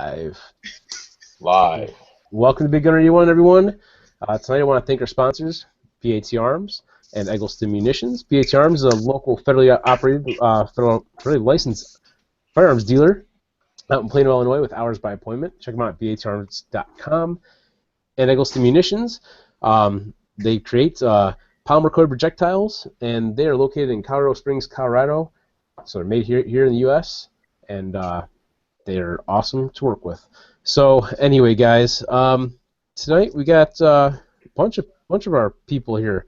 Live. Welcome to BigGunner81, everyone. Tonight I want to thank our sponsors, PAT Arms and Eggleston Munitions. PAT Arms is a local federally operated, federally licensed firearms dealer out in Plano, Illinois, with hours by appointment. Check them out at batarms.com. And Eggleston Munitions, they create polymer-coated projectiles, and they are located in Colorado Springs, Colorado. So they're made here in the U.S., and they're awesome to work with. So anyway, guys, tonight we got a bunch of our people here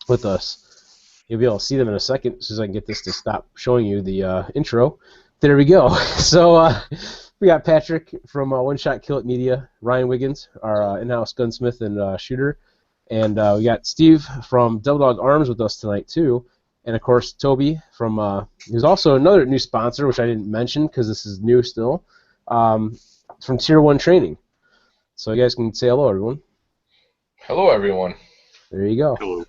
with us. You'll be able to see them in a second as soon as I can get this to stop showing you the intro. There we go. So we got Patrick from One Shot Kill It Media, Ryan Wiggins, our in-house gunsmith and shooter, and we got Steve from Double Dog Arms with us tonight too. And, of course, Toby from who's also another new sponsor, which I didn't mention because this is new still, from Tier 1 Training. So you guys can say hello, everyone. Hello, everyone. There you go. Hello.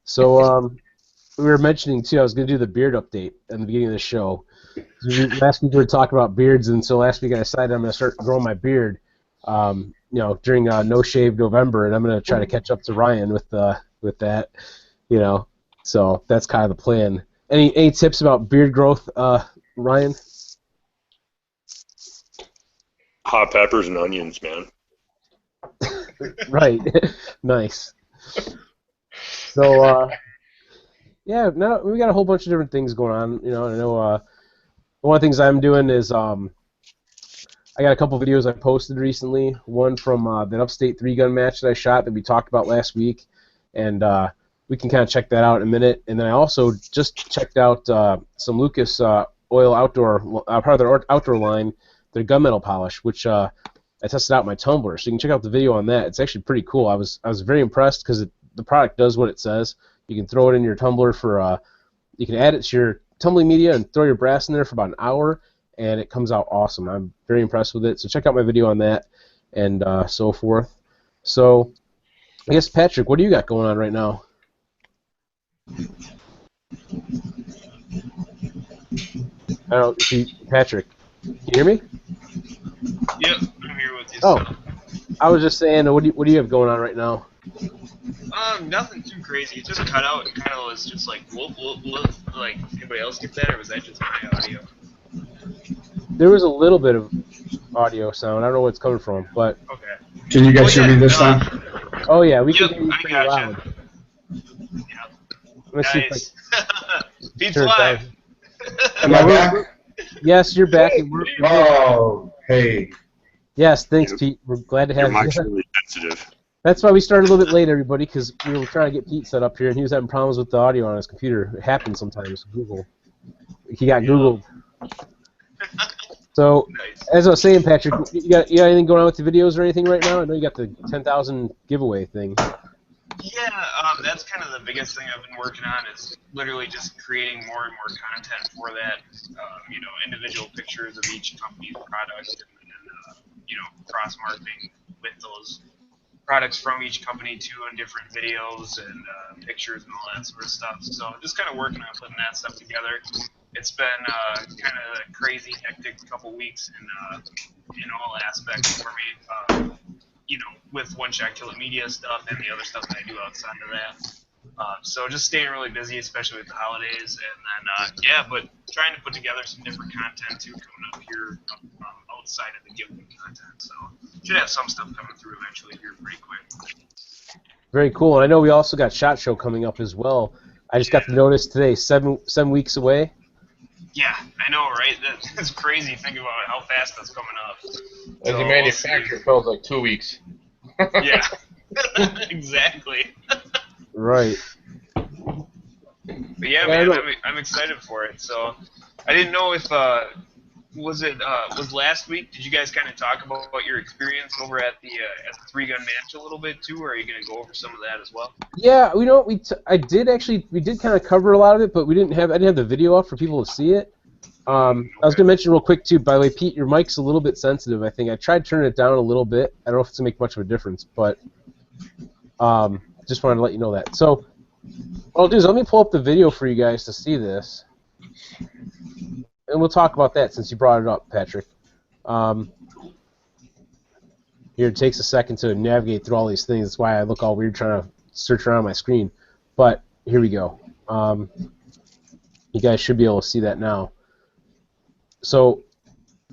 So we were mentioning, too, I was going to do the beard update at the beginning of the show. Last week we were talking about beards, and so last week I decided I'm going to start growing my beard during No Shave November, and I'm going to try to catch up to Ryan with that, So that's kind of the plan. Any tips about beard growth, Ryan? Hot peppers and onions, man. Right. Nice. So, yeah, now we got a whole bunch of different things going on. I know one of the things I'm doing is I got a couple videos I posted recently. One from that upstate 3-gun match that I shot that we talked about last week, and we can kind of check that out in a minute. And then I also just checked out some Lucas Oil Outdoor, part of their outdoor line, their gunmetal polish, which I tested out in my tumbler. So you can check out the video on that. It's actually pretty cool. I was very impressed because the product does what it says. You can throw it in your tumbler for, you can add it to your tumbling media and throw your brass in there for about an hour, and it comes out awesome. I'm very impressed with it. So check out my video on that and so forth. So I guess, Patrick, what do you got going on right now? I don't see Patrick. Can you hear me? Yep, I'm here with you. Oh, I was just saying, what do you have going on right now? Nothing too crazy. It just cut out and kind of was just like whoop whoop whoop. Like, anybody else get that, or was that just my audio? There was a little bit of audio sound. I don't know where it's coming from, but okay. Can you guys hear me this time? Oh yeah, we yep, can hear you pretty loud. Yep. Let's Nice. Pete's turn it live. down. Am I back? Yes, you're back. And Oh, hey. yes, thanks, Pete. We're glad to have Your mic's you. really sensitive. That's why we started a little bit late, everybody, because we were trying to get Pete set up here, and he was having problems with the audio on his computer. It happens sometimes. Google. He got Googled. So, Nice. as I was saying, Patrick, you got anything going on with the videos or anything right now? I know you got the 10,000 giveaway thing. Yeah, that's kind of the biggest thing I've been working on is literally just creating more and more content for that. Individual pictures of each company's product and cross-marketing with those products from each company too in different videos and pictures and all that sort of stuff. So just kind of working on putting that stuff together. It's been kind of a crazy, hectic couple weeks in all aspects for me. With One Shot Kill It Media stuff and the other stuff that I do outside of that. So just staying really busy, especially with the holidays, and then but trying to put together some different content too coming up here outside of the giveaway content. So should have some stuff coming through eventually here pretty quick. Very cool. And I know we also got SHOT Show coming up as well. I just got the notice today, seven weeks away. Yeah, I know, right? That's crazy thinking about how fast that's coming up. As a manufacturer, it feels like 2 weeks. Yeah, exactly. Right. But yeah, man, I'm excited for it. So I didn't know if was last week? Did you guys kind of talk about your experience over at the 3-gun match a little bit too, or are you going to go over some of that as well? Yeah, we did kind of cover a lot of it, but I didn't have the video up for people to see it. I was going to mention real quick too. By the way, Pete, your mic's a little bit sensitive. I think I tried turning it down a little bit. I don't know if it's going to make much of a difference, but just wanted to let you know that. So what I'll do is let me pull up the video for you guys to see this. and we'll talk about that since you brought it up, Patrick. Here, it takes a second to navigate through all these things. That's why I look all weird trying to search around my screen. But here we go. You guys should be able to see that now. So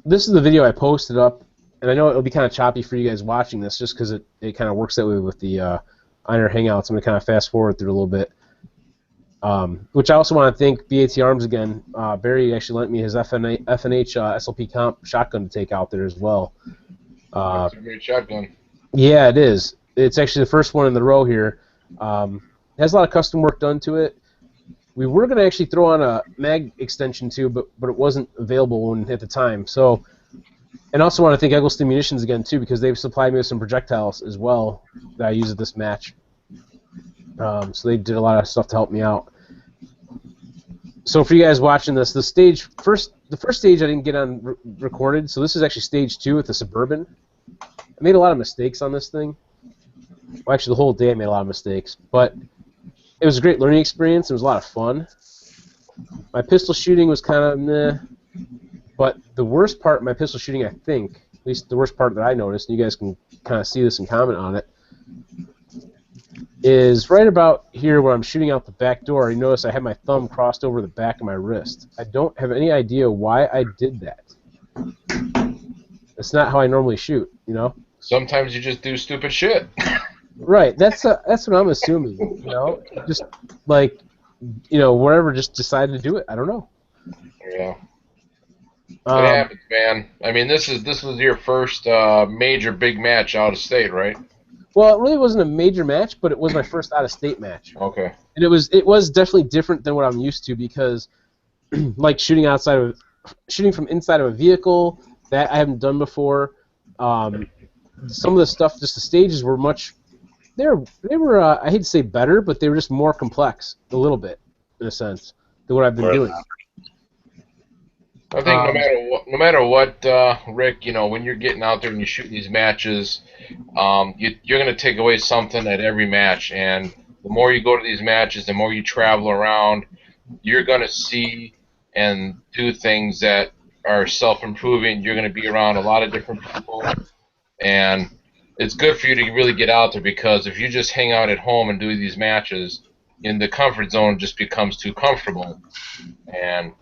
this is the video I posted up, and I know it'll be kind of choppy for you guys watching this just because it kind of works that way with the on our Hangouts. I'm going to kind of fast forward through a little bit. Which I also want to thank BAT Arms again. Barry actually lent me his FNH SLP Comp shotgun to take out there as well. That's a great shotgun. Yeah, it is. It's actually the first one in the row here. It has a lot of custom work done to it. We were going to actually throw on a mag extension too, but it wasn't available at the time. So, and also want to thank Eggleston Munitions again too, because they've supplied me with some projectiles as well that I use at this match. So they did a lot of stuff to help me out. So for you guys watching this, the first stage I didn't get on recorded. So this is actually stage 2 with the Suburban. I made a lot of mistakes on this thing. Well, actually, the whole day I made a lot of mistakes, but it was a great learning experience. It was a lot of fun. My pistol shooting was kind of meh, but the worst part of my pistol shooting, I think, at least the worst part that I noticed, and you guys can kind of see this and comment on it, is right about here where I'm shooting out the back door. You notice I have my thumb crossed over the back of my wrist. I don't have any idea why I did that. That's not how I normally shoot, you know? Sometimes you just do stupid shit. Right, that's what I'm assuming, you know? Just, like, you know, whatever, just decided to do it. I don't know. Yeah. It happens, man. I mean, this was your first major big match out of state, right? Well, it really wasn't a major match, but it was my first out-of-state match. Okay. And it was definitely different than what I'm used to because, like shooting from inside of a vehicle, that I haven't done before. Some of the stuff, just the stages were much. They were I hate to say better, but they were just more complex, a little bit, in a sense, than what I've been doing. I think no matter what, Rick, you know, when you're getting out there and you shoot these matches, you're going to take away something at every match. And the more you go to these matches, the more you travel around, you're going to see and do things that are self-improving. You're going to be around a lot of different people. And it's good for you to really get out there because if you just hang out at home and do these matches, in the comfort zone just becomes too comfortable. And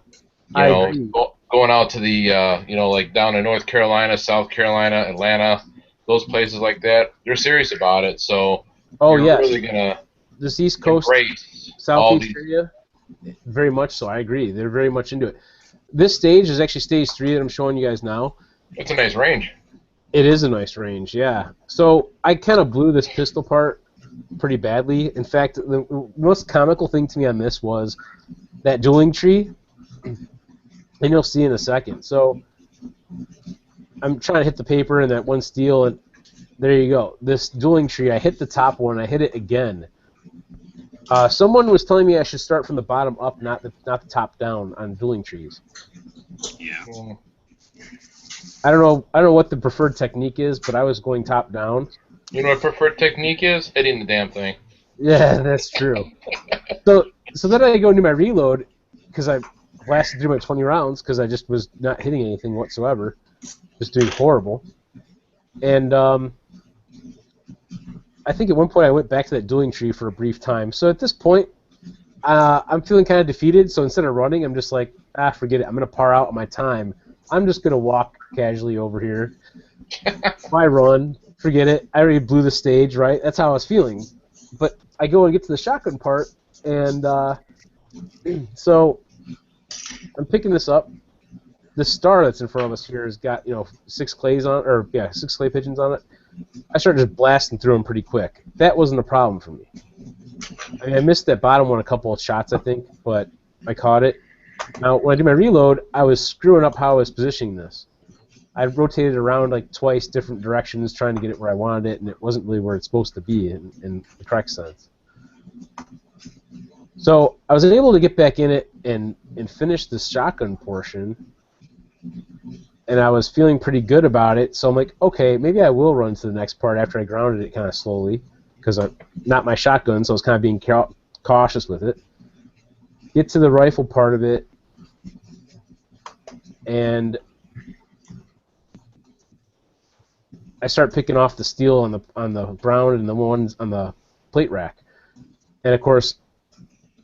you know, going out to the, you know, like down in North Carolina, South Carolina, Atlanta, those places like that, they're serious about it. So you're really gonna this East Coast, Southeast area, very much so. I agree. They're very much into it. This stage is actually stage 3 that I'm showing you guys now. It's a nice range. It is a nice range, yeah. So I kind of blew this pistol part pretty badly. In fact, the most comical thing to me on this was that dueling tree. And you'll see in a second. So I'm trying to hit the paper and that one steel, and there you go. This dueling tree, I hit the top one, I hit it again. Someone was telling me I should start from the bottom up, not the top down on dueling trees. Yeah. I don't know what the preferred technique is, but I was going top down. You know what preferred technique is? Hitting the damn thing. Yeah, that's true. So then I go into my reload because I blasted through my 20 rounds because I just was not hitting anything whatsoever, just doing horrible. And I think at one point I went back to that dueling tree for a brief time. So at this point, I'm feeling kind of defeated. So instead of running, I'm just like, forget it. I'm going to par out my time. I'm just going to walk casually over here. Why run? Forget it. I already blew the stage, right? That's how I was feeling. But I go and get to the shotgun part, and so I'm picking this up. The star that's in front of us here has got, 6 clays on, 6 clay pigeons on it. I started just blasting through them pretty quick. That wasn't a problem for me. I mean, I missed that bottom one a couple of shots, I think, but I caught it. Now, when I did my reload, I was screwing up how I was positioning this. I rotated around like twice different directions trying to get it where I wanted it, and it wasn't really where it's supposed to be in the correct sense. So I was able to get back in it and finish the shotgun portion, and I was feeling pretty good about it. So I'm like, okay, maybe I will run to the next part after I grounded it kind of slowly, because I'm not my shotgun, so I was kind of being cautious with it. Get to the rifle part of it, and I start picking off the steel on the ground and the ones on the plate rack. And of course,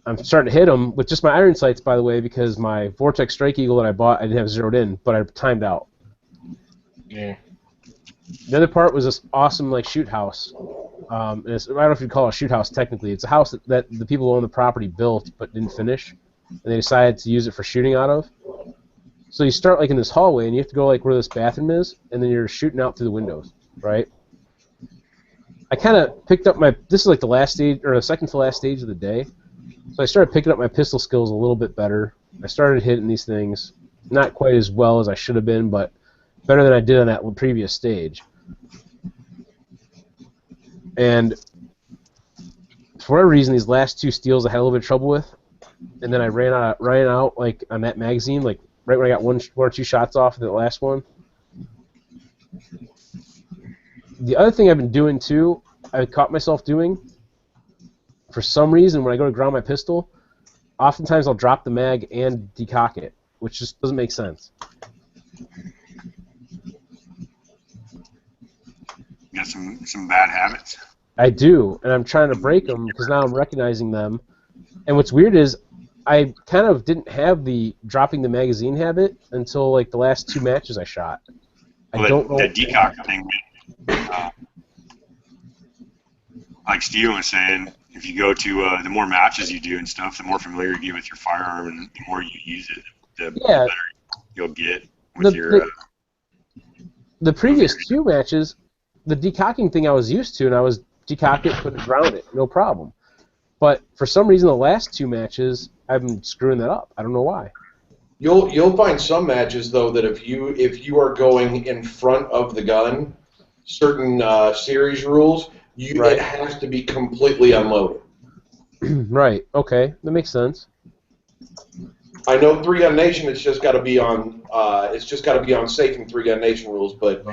I'm starting to hit them with just my iron sights, by the way, because my Vortex Strike Eagle that I bought, I didn't have zeroed in, but I timed out. Yeah. The other part was this awesome like shoot house. And I don't know if you'd call it a shoot house technically. It's a house that the people who own the property built but didn't finish, and they decided to use it for shooting out of. So you start like in this hallway, and you have to go like where this bathroom is, and then you're shooting out through the windows, right? I kind of picked up my. This is like the last stage or the second to last stage of the day. So I started picking up my pistol skills a little bit better. I started hitting these things, not quite as well as I should have been, but better than I did on that previous stage. And for whatever reason, these last two steals I had a little bit of trouble with, and then I ran out like on that magazine, like right when I got one or two shots off of the last one. The other thing I've been doing too, I caught myself doing. For some reason, when I go to ground my pistol, oftentimes I'll drop the mag and decock it, which just doesn't make sense. You got some bad habits. I do, and I'm trying to break them because now I'm recognizing them. And what's weird is I kind of didn't have the dropping the magazine habit until like the last two matches I shot. Well, I don't know. That decock thing, like Steve was saying, if you go to the more matches you do and stuff, the more familiar you get with your firearm and the more you use it, the better you'll get with the previous two matches, the decocking thing I was used to, and I was decock it, put it, ground it, no problem. But for some reason, the last two matches, I've been screwing that up. I don't know why. You'll find some matches though that if you are going in front of the gun, certain series rules, it has to be completely unloaded. Right. Okay, that makes sense. I know 3-Gun Nation. It's just got to be on. It's just got to be on safe and 3-Gun Nation rules. But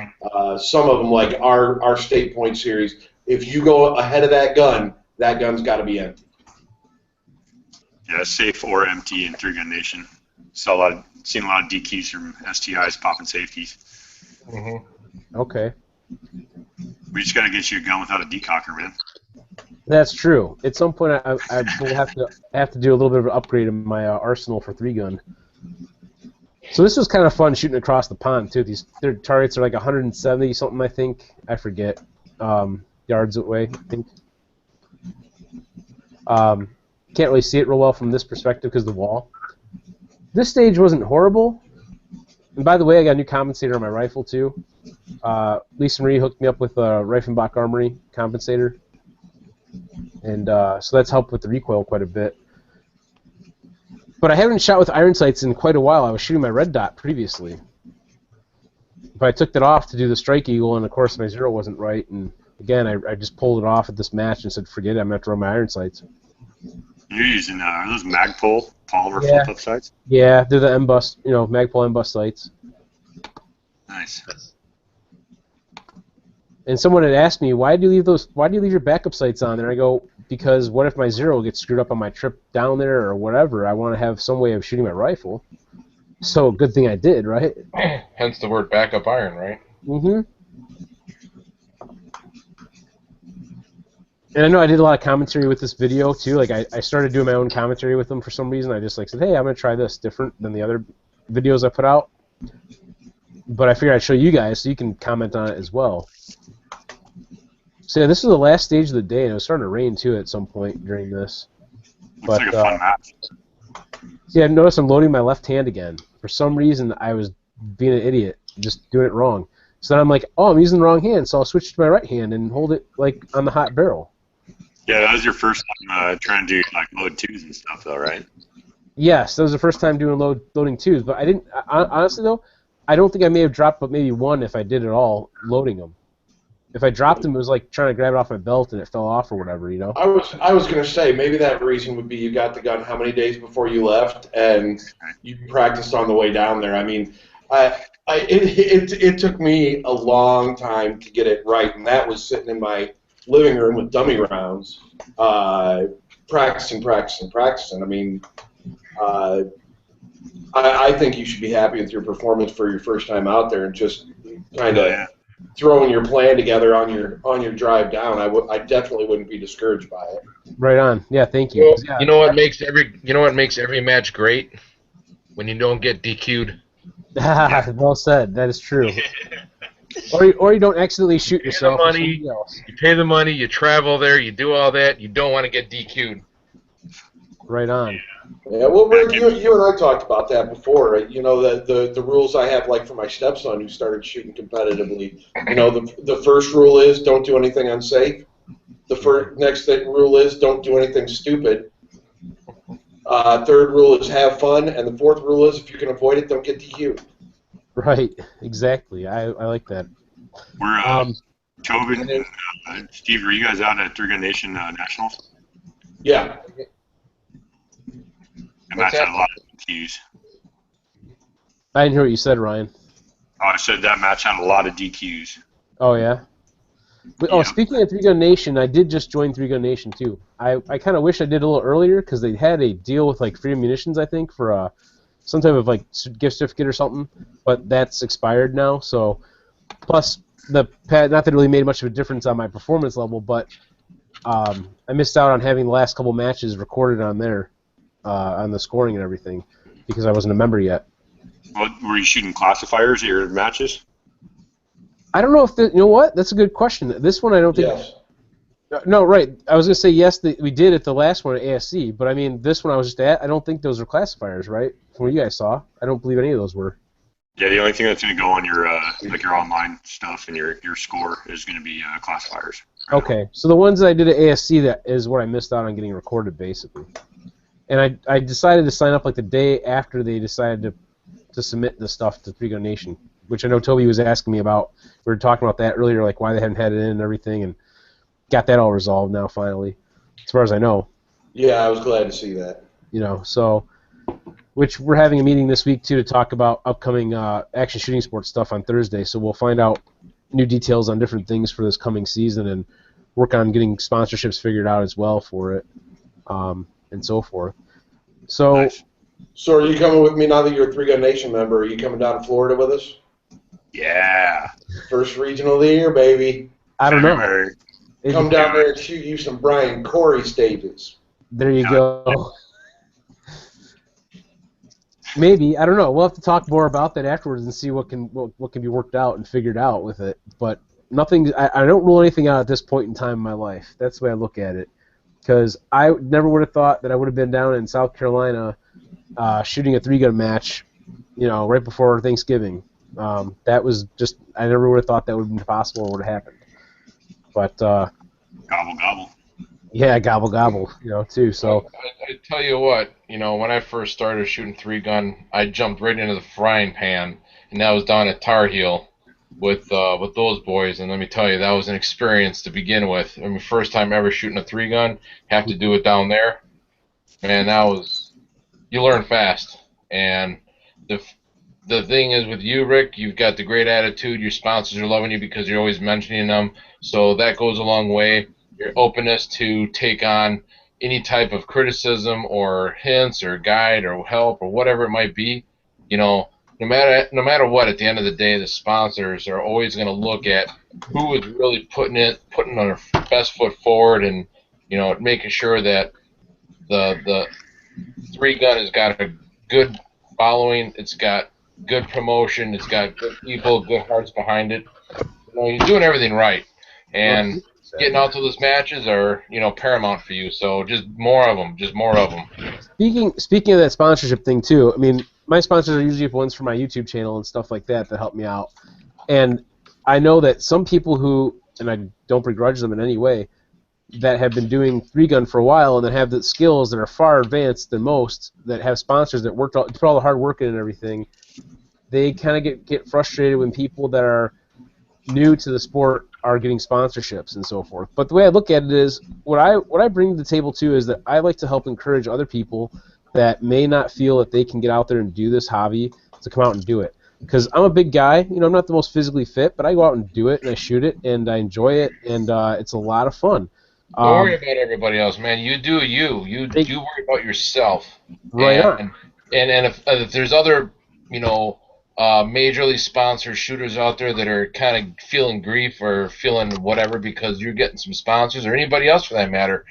some of them, like our State Point series, if you go ahead of that gun's got to be empty. Yeah, safe or empty in 3-Gun Nation. Seen a lot of DQs from STIs popping safeties. Mm-hmm. Okay. We just got to get you a gun without a decocker, man. That's true. At some point, I will have to do a little bit of an upgrade in my arsenal for 3-gun. So this was kind of fun shooting across the pond too. Their targets are like 170 something, I think. I forget yards away. I think. Can't really see it real well from this perspective because of the wall. This stage wasn't horrible. And by the way, I got a new compensator on my rifle too. Lisa Marie hooked me up with a Reifenbach Armory compensator. And so that's helped with the recoil quite a bit. But I haven't shot with iron sights in quite a while. I was shooting my red dot previously. But I took that off to do the Strike Eagle, and of course my zero wasn't right. And again, I just pulled it off at this match and said, forget it, I'm going to have to run my iron sights. You're using are those Magpul polymer flip-up sights? Yeah, they're the M-Bus, Magpul M-Bus sights. Nice. And someone had asked me, why do you leave your backup sights on there? I go, because what if my zero gets screwed up on my trip down there or whatever? I want to have some way of shooting my rifle. So good thing I did, right? Hence the word backup iron, right? Mm-hmm. And I know I did a lot of commentary with this video too. Like I started doing my own commentary with them for some reason. I just said, hey, I'm gonna try this different than the other videos I put out. But I figured I'd show you guys so you can comment on it as well. So yeah, this is the last stage of the day, and it was starting to rain too at some point during this. Looks like a fun match. See, I noticed I'm loading my left hand again. For some reason, I was being an idiot, just doing it wrong. So then I'm like, oh, I'm using the wrong hand, so I'll switch to my right hand and hold it like on the hot barrel. Yeah, that was your first time trying to do like load twos and stuff, though, right? Yes, that was the first time doing loading twos. But I didn't. Honestly, though, I don't think I may have dropped, but maybe one if I did it all loading them. If I dropped them, it was like trying to grab it off my belt and it fell off or whatever, you know. I was going to say maybe that reason would be you got the gun how many days before you left and you practiced on the way down there. I mean, it took me a long time to get it right, and that was sitting in my living room with dummy rounds, practicing. I mean, I think you should be happy with your performance for your first time out there, and just kind of throwing your plan together on your drive down. I definitely wouldn't be discouraged by it. Right on. Yeah, thank you. Well, Yeah. you know what makes every match great? When you don't get DQ'd. Well said. That is true. Or you don't accidentally shoot yourself or somebody else. You pay the money, you travel there, you do all that, you don't want to get DQ'd. Right on. Yeah, well, Rick, you and I talked about that before. You know, the rules I have, like for my stepson who started shooting competitively. You know, the first rule is don't do anything unsafe. The next rule is don't do anything stupid. Third rule is have fun, and the fourth rule is if you can avoid it, don't get DQ'd. Right. Exactly. I like that. We're Tobin and Steve, are you guys out at Three Gun Nation Nationals? Yeah. And that's had a lot of DQs. I didn't hear what you said, Ryan. Oh, I said that match had a lot of DQs. Oh, yeah? But, Yeah. Speaking of Three Gun Nation, I did just join Three Gun Nation, too. I kind of wish I did a little earlier, because they had a deal with, like, Freedom Munitions, I think, for some type of, like, gift certificate or something. But that's expired now, so... Plus, not that it really made much of a difference on my performance level, but I missed out on having the last couple matches recorded on there, on the scoring and everything, because I wasn't a member yet. Well, were you shooting classifiers at your matches? I don't know if you know what? That's a good question. This one I don't think. Yes. No, right. I was gonna say yes. We did at the last one at ASC, but I mean this one I was just at. I don't think those are classifiers, right? From what you guys saw, I don't believe any of those were. Yeah, the only thing that's going to go on your like your online stuff and your score is going to be classifiers. Okay, so the ones that I did at ASC, that is where I missed out on getting recorded, basically. And I decided to sign up like the day after they decided to submit the stuff to Three Gun Nation, which I know Toby was asking me about. We were talking about that earlier, like why they hadn't had it in and everything, and got that all resolved now finally, as far as I know. Yeah, I was glad to see that. You know, so, which we're having a meeting this week too to talk about upcoming action shooting sports stuff on Thursday. So we'll find out new details on different things for this coming season and work on getting sponsorships figured out as well for it, and so forth. So. Nice. So are you coming with me now that you're a Three Gun Nation member? Are you coming down to Florida with us? Yeah. First regional of the year, baby. I don't know. February. Come down there and shoot you some Brian Corey stages. There you go. Maybe, I don't know. We'll have to talk more about that afterwards and see what can be worked out and figured out with it. But nothing. I don't rule anything out at this point in time in my life. That's the way I look at it. Because I never would have thought that I would have been down in South Carolina shooting a three-gun match, you know, right before Thanksgiving. That was just, I never would have thought that would have been possible or would have happened. But Gobble gobble. yeah, gobble gobble, you know, too. So I tell you what, you know, when I first started shooting three gun, I jumped right into the frying pan, and that was down at Tar Heel with those boys. And let me tell you, that was an experience to begin with. I mean, first time ever shooting a three gun, have to do it down there, and that was, you learn fast. And the thing is with you, Rick, you've got the great attitude. Your sponsors are loving you because you're always mentioning them, so that goes a long way. Your openness to take on any type of criticism or hints or guide or help or whatever it might be, you know, no matter what, at the end of the day, the sponsors are always going to look at who is really putting their best foot forward, and, you know, making sure that the three gun has got a good following, it's got good promotion, it's got good people, good hearts behind it. You know, you're doing everything right, and getting out to those matches are, you know, paramount for you. So just more of them, Speaking of that sponsorship thing too, I mean, my sponsors are usually ones for my YouTube channel and stuff like that help me out. And I know that some people who, and I don't begrudge them in any way, that have been doing three gun for a while and that have the skills that are far advanced than most, that have sponsors that put all the hard work in and everything, they kind of get frustrated when people that are new to the sport are getting sponsorships and so forth. But the way I look at it is, what I bring to the table too is that I like to help encourage other people that may not feel that they can get out there and do this hobby to come out and do it. Because I'm a big guy, you know, I'm not the most physically fit, but I go out and do it and I shoot it and I enjoy it, and it's a lot of fun. Don't worry about everybody else, man. You do you. You worry about yourself. Right on. And if there's other, majorly sponsored shooters out there that are kind of feeling grief or feeling whatever because you're getting some sponsors, or anybody else for that matter,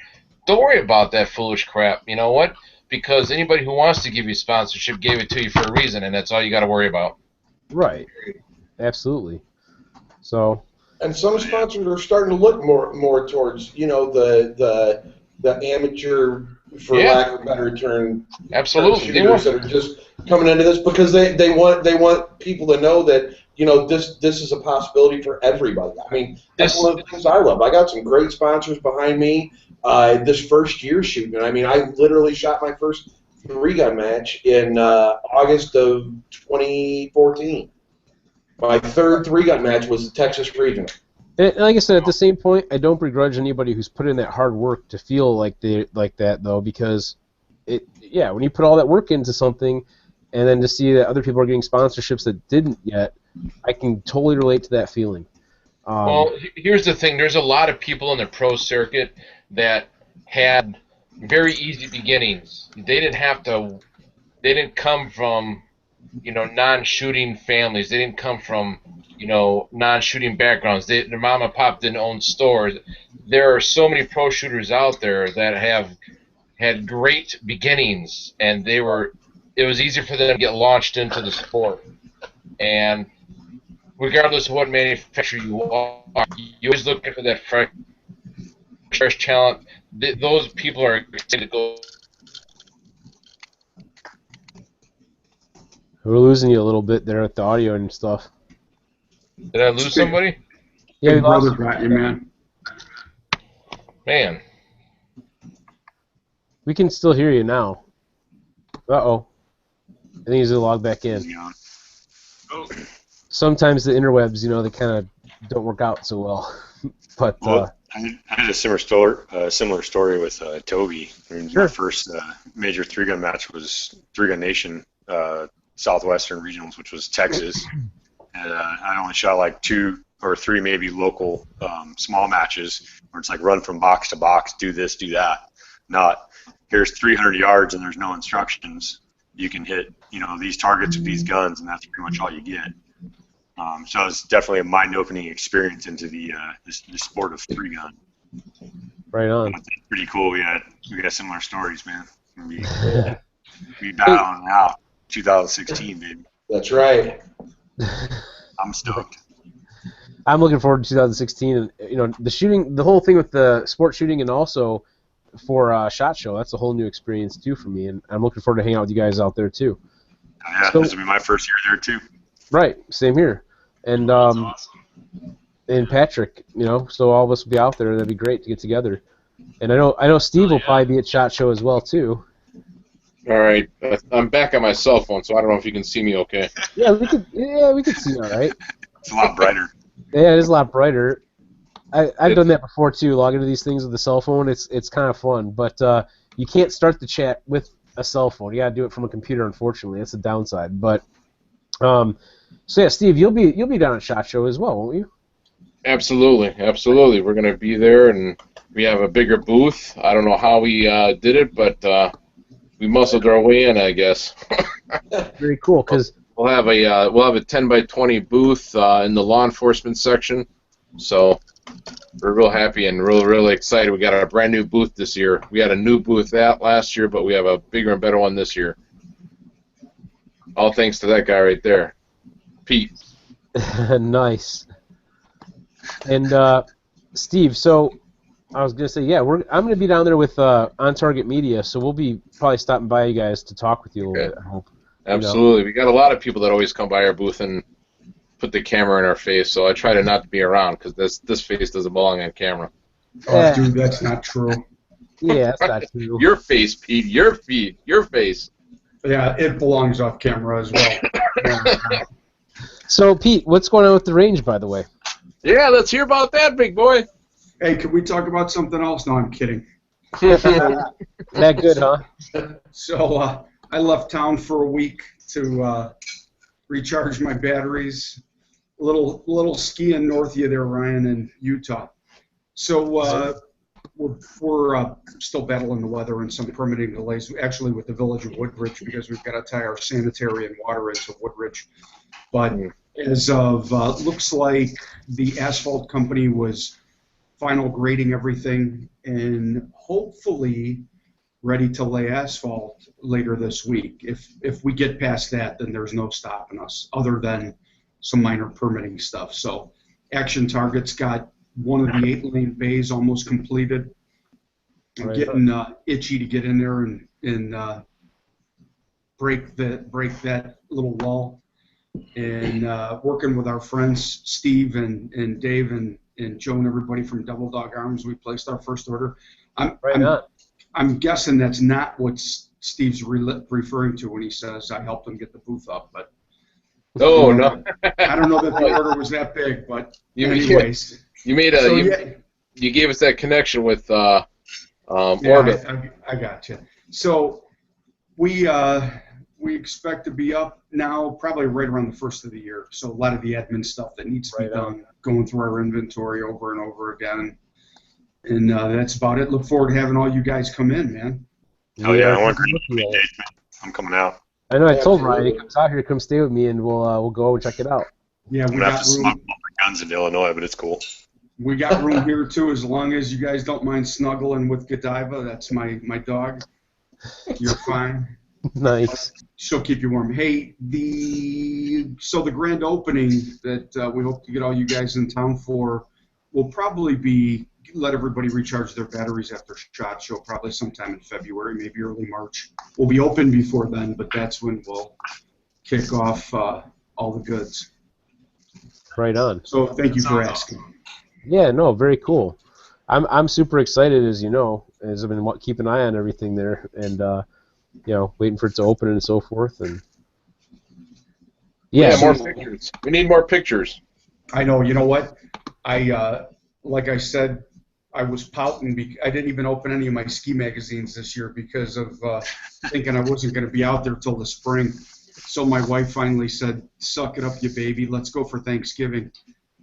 don't worry about that foolish crap. You know what? Because anybody who wants to give you sponsorship gave it to you for a reason, and that's all you got to worry about. Right. Absolutely. So. And some sponsors are starting to look more towards, the amateur, for lack of a better term, absolutely, shooters that are just coming into this because they want people to know that this is a possibility for everybody. I mean, that's one of the things I love. I got some great sponsors behind me. This first year shooting, I mean, I literally shot my first 3-gun match in August of 2014. My third 3-gun match was the Texas Regional. And like I said, at the same point, I don't begrudge anybody who's put in that hard work to feel like that, though, because when you put all that work into something, and then to see that other people are getting sponsorships that didn't yet, I can totally relate to that feeling. Well, here's the thing: there's a lot of people in the pro circuit that had very easy beginnings. They didn't come from non-shooting families. They didn't come from non-shooting backgrounds. Their mom and pop didn't own stores. There are so many pro shooters out there that have had great beginnings, and it was easier for them to get launched into the sport. And regardless of what manufacturer you are, you're always looking for that fresh talent. Those people are excited to go. We're losing you a little bit there with the audio and stuff. Did I lose somebody? Yeah, Big brother got you, man. Man. We can still hear you now. Uh-oh. I think he's going to log back in. Oh. Sometimes the interwebs, they kind of don't work out so well. But I had a similar story with Toby. My first major 3-gun match was 3-Gun Nation Southwestern Regionals, which was Texas. And I only shot like 2 or 3 maybe local small matches where it's like run from box to box, do this, do that. Not here's 300 yards and there's no instructions. You can hit these targets with these guns, and that's pretty much all you get. So it's definitely a mind-opening experience into the sport of 3-gun. Right on. It's pretty cool. We got similar stories, man. We battling out 2016, baby. That's right. I'm stoked. I'm looking forward to 2016, and the shooting, the whole thing with the sport shooting, and also for SHOT Show. That's a whole new experience too for me, and I'm looking forward to hanging out with you guys out there too. Yeah, this will be my first year there too. Right, same here, and That's awesome. And Patrick, so all of us will be out there. That'd be great to get together. And I know Steve will probably be at SHOT Show as well too. All right, I'm back on my cell phone, so I don't know if you can see me okay. Yeah, we could see you all right. It's a lot brighter. Yeah, it is a lot brighter. I've done that before too. Log into these things with a cell phone. It's kind of fun, but you can't start the chat with a cell phone. You gotta do it from a computer. Unfortunately, that's the downside. But so yeah, Steve, you'll be down at SHOT Show as well, won't you? Absolutely. We're gonna be there, and we have a bigger booth. I don't know how we did it, but we muscled our way in, I guess. Very cool, because we'll have a 10 by 20 booth in the law enforcement section. So we're real happy and really excited. We got a brand new booth this year. We had a new booth last year, but we have a bigger and better one this year. All thanks to that guy right there, Pete. Nice. And Steve, so I was gonna say, yeah, I'm gonna be down there with On Target Media, so we'll be probably stopping by you guys to talk with you a little bit. I hope. Absolutely, we got a lot of people that always come by our booth and put the camera in our face, so I try to not to be around because this face doesn't belong on camera. Oh, dude, that's not true. Yeah, that's not true. Your face, Pete. Your face. Yeah, it belongs off camera as well. So, Pete, what's going on with the range, by the way? Yeah, let's hear about that, big boy. Hey, can we talk about something else? No, I'm kidding. That good, huh? So I left town for a week to recharge my batteries. A little skiing north of you there, Ryan, in Utah. So we're still battling the weather and some permitting delays, actually with the village of Woodridge, because we've got to tie our sanitary and water into Woodridge. But as of, looks like the asphalt company was final grading everything and hopefully ready to lay asphalt later this week. If we get past that, then there's no stopping us other than some minor permitting stuff. So Action Target's got one of the 8-lane bays almost completed. I'm getting itchy to get in there and break that little wall. And working with our friends Steve and Dave and Joe and everybody from Double Dog Arms, we placed our first order. I'm guessing that's not what Steve's referring to when he says I helped him get the booth up, but no. I don't know that the order was that big, but anyways. You gave us that connection with Orbit. I got you. So we expect to be up now probably right around the first of the year. So a lot of the admin stuff that needs to be done, going through our inventory over and over again. And that's about it. Look forward to having all you guys come in, man. Oh, yeah. I want to I'm coming out. I know. I told Ryan he comes out here, come stay with me, and we'll go and check it out. Yeah, we got to smoke all the guns in Illinois, but it's cool. We got room here, too, as long as you guys don't mind snuggling with Godiva. That's my dog. You're fine. Nice. She'll keep you warm. Hey, the grand opening that we hope to get all you guys in town for will probably be let everybody recharge their batteries after SHOT Show, probably sometime in February, maybe early March. We'll be open before then, but that's when we'll kick off all the goods. Right on. So thank you for asking. Yeah, no, very cool. I'm super excited, as you know, as I've been keeping an eye on everything there, and waiting for it to open and so forth. And yeah, more pictures. We need more pictures. I know. You know what? Like I said, I was pouting. I didn't even open any of my ski magazines this year because of thinking I wasn't going to be out there till the spring. So my wife finally said, "Suck it up, you baby. Let's go for Thanksgiving."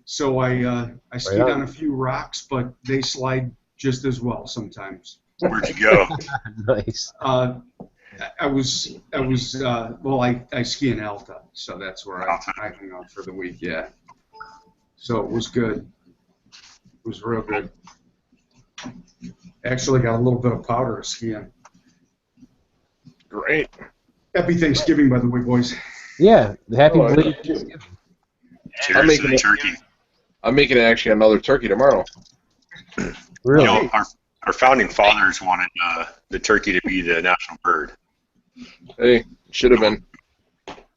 So I skied on a few rocks, but they slide just as well sometimes. Where'd you go? Nice. I ski in Alta, so that's where I hung out for the week. Yeah. So it was good. It was real good. Actually got a little bit of powder skiing. Great. Happy Thanksgiving, by the way, boys. Yeah, happy belated Thanksgiving. Cheers to the turkey. I'm making actually another turkey tomorrow. Really? You know, our founding fathers wanted the turkey to be the national bird. Hey, should have been.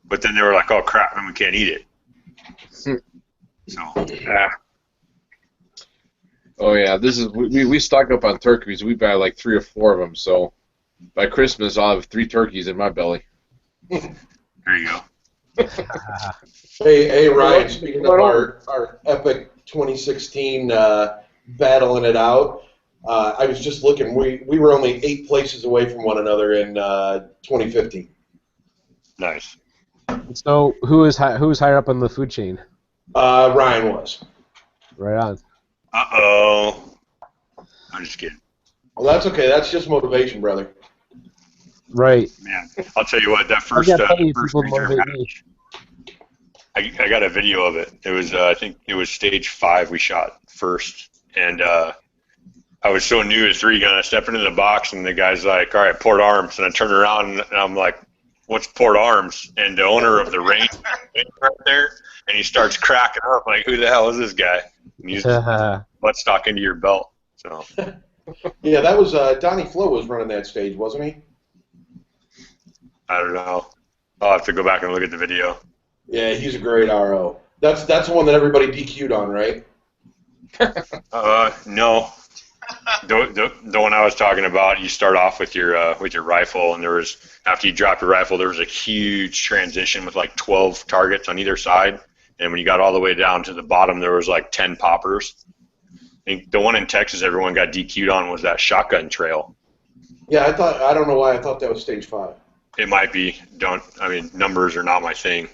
But then they were like, "Oh crap, then we can't eat it." So. Oh yeah, we stock up on turkeys. We buy like 3 or 4 of them. So by Christmas, I'll have 3 turkeys in my belly. There you go. Hey Ryan, speaking of our epic 2016 battling it out, I was just looking. We were only 8 places away from one another in 2015. Nice. So who's higher up on the food chain? Ryan was. Right on. Uh-oh. I'm just kidding. Well, that's okay. That's just motivation, brother. Right. Man, I'll tell you what, that first regional match, I got a video of it. It was, I think it was stage 5 we shot first, and I was so new at 3-gun, I stepped into the box, and the guy's like, "All right, port arms," and I turned around, and I'm like, "What's port arms?" And the owner of the range right there, and he starts cracking up, like, "Who the hell is this guy?" And he's butt stock into your belt. So. Yeah, that was Donnie Flo was running that stage, wasn't he? I don't know. I'll have to go back and look at the video. Yeah, he's a great RO. That's the one that everybody DQ'd on, right? No. The one I was talking about, you start off with your rifle, and there was, after you drop your rifle, there was a huge transition with like 12 targets on either side, and when you got all the way down to the bottom, there was like 10 poppers. I think the one in Texas everyone got DQ'd on was that shotgun trail. Yeah, I don't know why I thought that was stage 5. It might be. Numbers are not my thing.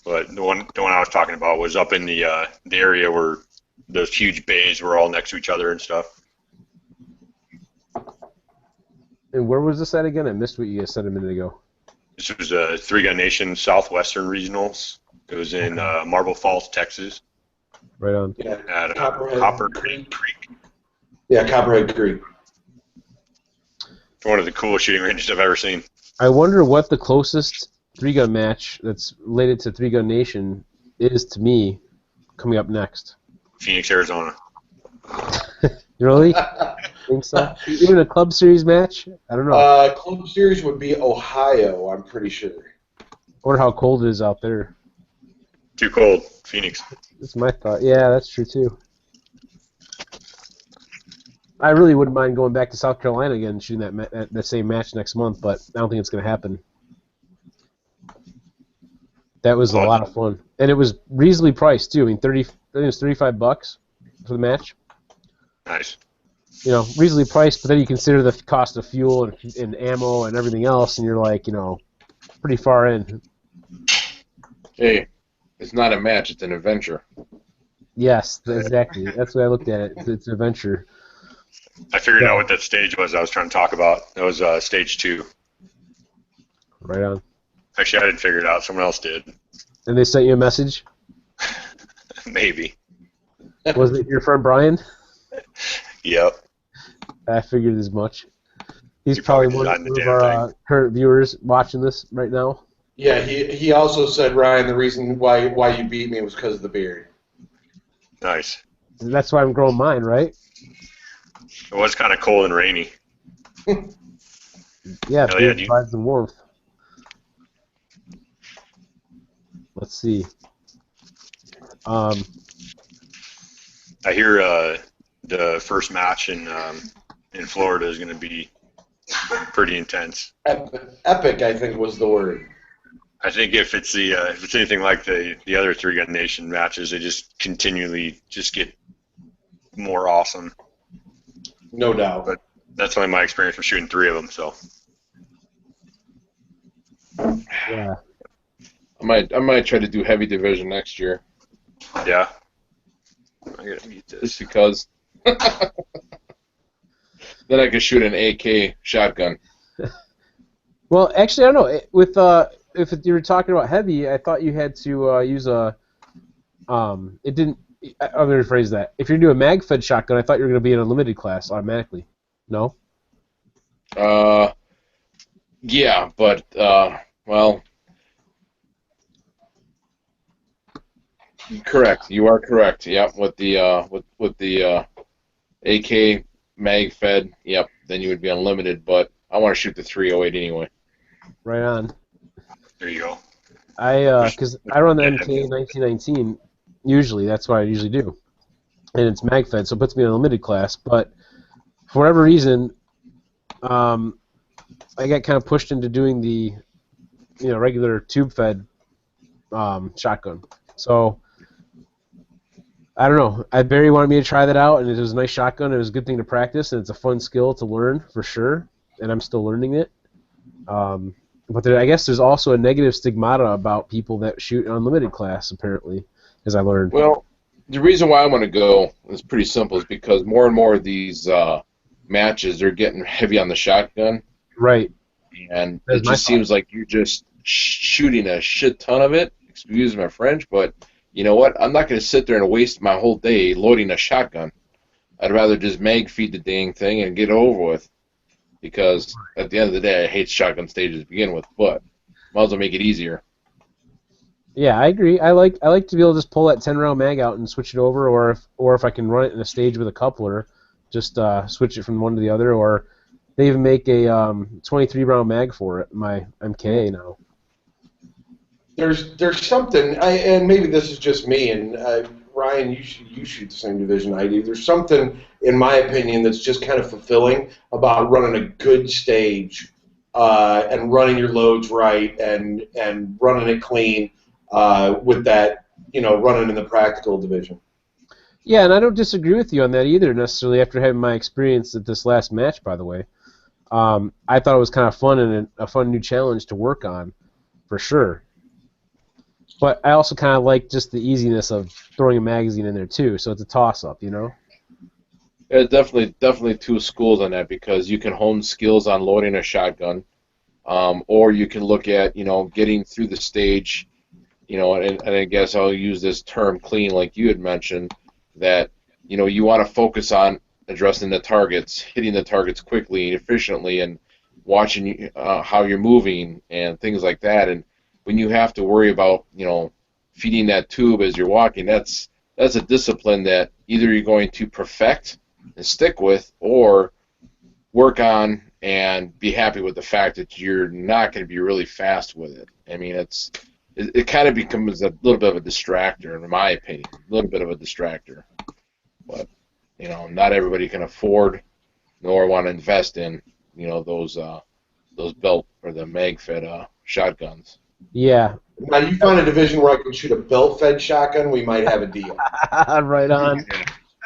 But the one I was talking about was up in the area where those huge bays were all next to each other and stuff. And where was this at again? I missed what you guys said a minute ago. This was a Three Gun Nation Southwestern Regionals. It was in Marble Falls, Texas. Right on. Yeah, At Copperhead Creek. Yeah, Copperhead Creek. One of the coolest shooting ranges I've ever seen. I wonder what the closest three-gun match that's related to Three Gun Nation is to me coming up next. Phoenix, Arizona. You really think so? Even a Club Series match? I don't know. Club Series would be Ohio, I'm pretty sure. I wonder how cold it is out there. Too cold. Phoenix. That's my thought. Yeah, that's true too. I really wouldn't mind going back to South Carolina again and shooting that same match next month, but I don't think it's going to happen. That was a lot of fun, and it was reasonably priced too. I mean, I think it was $35 for the match. Nice. You know, reasonably priced, but then you consider the cost of fuel and ammo and everything else, and you're like, you know, pretty far in. Hey, it's not a match; it's an adventure. Yes, exactly. That's what I looked at it. It's an adventure. I figured out what that stage was I was trying to talk about. That was stage 2. Right on. Actually, I didn't figure it out. Someone else did. And they sent you a message? Maybe. Was it your friend Brian? Yep. I figured as much. He's You probably probably one designed the of damn our current viewers watching this right now. Yeah, he also said, Ryan, the reason why you beat me was because of the beard. Nice. That's why I'm growing mine, right? It was kind of cold and rainy. Yeah, Hell beard yeah, provides the warmth. Let's see. I hear the first match in Florida is going to be pretty intense. Epic, I think, was the word. I think if it's anything like the other Three Gun Nation matches, they just continually just get more awesome. No doubt. But that's only my experience from shooting 3 of them. So Yeah. I might try to do heavy division next year. yeah, I gotta mute this. Just because. Then I could shoot an AK shotgun. Well, actually, I don't know. With if you were talking about heavy, I thought you had to use a. It didn't. I'm going to rephrase that. If you're doing a mag-fed shotgun, I thought you were going to be in unlimited class automatically. No? Yeah, but well, correct. You are correct. Yep, with the AK mag fed. Yep, then you would be unlimited. But I want to shoot the 308 anyway. Right on. There you go. Because I run the MK 1919. Usually, that's what I usually do, and it's mag-fed, so it puts me in a limited class. But for whatever reason, I got kind of pushed into doing the, regular tube-fed shotgun. So I don't know. Barry wanted me to try that out, and it was a nice shotgun. It was a good thing to practice, and it's a fun skill to learn for sure. And I'm still learning it. But I guess there's also a negative stigmata about people that shoot unlimited class, apparently. As I learned. Well, the reason why I want to go is pretty simple. Is because more and more of these matches are getting heavy on the shotgun. Right. And it just seems like you're just shooting a shit ton of it. Excuse my French, but you know what? I'm not going to sit there and waste my whole day loading a shotgun. I'd rather just mag feed the dang thing and get it over with. Because at the end of the day, I hate shotgun stages to begin with, but might as well make it easier. Yeah, I agree. I like to be able to just pull that 10-round mag out and switch it over, or if I can run it in a stage with a coupler, just switch it from one to the other. Or they even make a 23-round mag for it. My MKA now. There's something, and maybe this is just me, and Ryan, you shoot the same division I do. There's something, in my opinion, that's just kind of fulfilling about running a good stage and running your loads right and running it clean. With that, running in the practical division. Yeah, and I don't disagree with you on that either, necessarily, after having my experience at this last match, by the way. I thought it was kind of fun and a fun new challenge to work on, for sure. But I also kind of like just the easiness of throwing a magazine in there, too, so it's a toss-up, There's definitely two schools on that because you can hone skills on loading a shotgun, or you can look at getting through the stage, and I guess I'll use this term clean like you had mentioned that you want to focus on addressing the targets, hitting the targets quickly and efficiently, and watching how you're moving and things like that. And when you have to worry about feeding that tube as you're walking, that's a discipline that either you're going to perfect and stick with, or work on and be happy with the fact that you're not going to be really fast with it. I mean, it kind of becomes a little bit of a distractor, in my opinion, a little bit of a distractor. But not everybody can afford nor want to invest in those belt or the mag-fed shotguns. Yeah. Now you find a division where I can shoot a belt-fed shotgun, we might have a deal. Right on.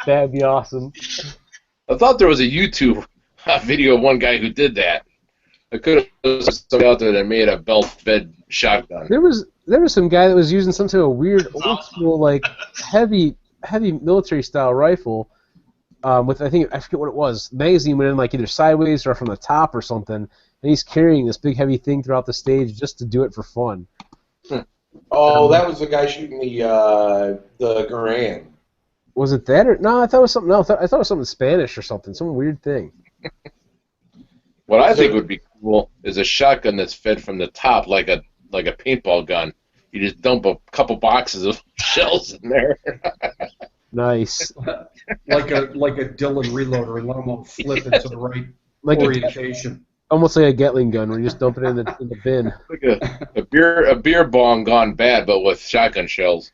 That'd be awesome. I thought there was a YouTube video of one guy who did that. I could have somebody out there that made a belt-fed shotgun. There was some guy that was using some sort of weird old school like heavy military style rifle with I forget what it was. The magazine went in like either sideways or from the top or something, and he's carrying this big heavy thing throughout the stage just to do it for fun. Oh, that was the guy shooting the Garand. Was it that or no? I thought it was something else. I thought it was something Spanish or something, some weird thing. What I think would be cool is a shotgun that's fed from the top like a paintball gun. You just dump a couple boxes of shells in there. Nice. like a Dillon reloader and let them all flip into the right orientation. Almost like a Gatling gun where you just dump it in the bin. Like a beer bong gone bad, but with shotgun shells.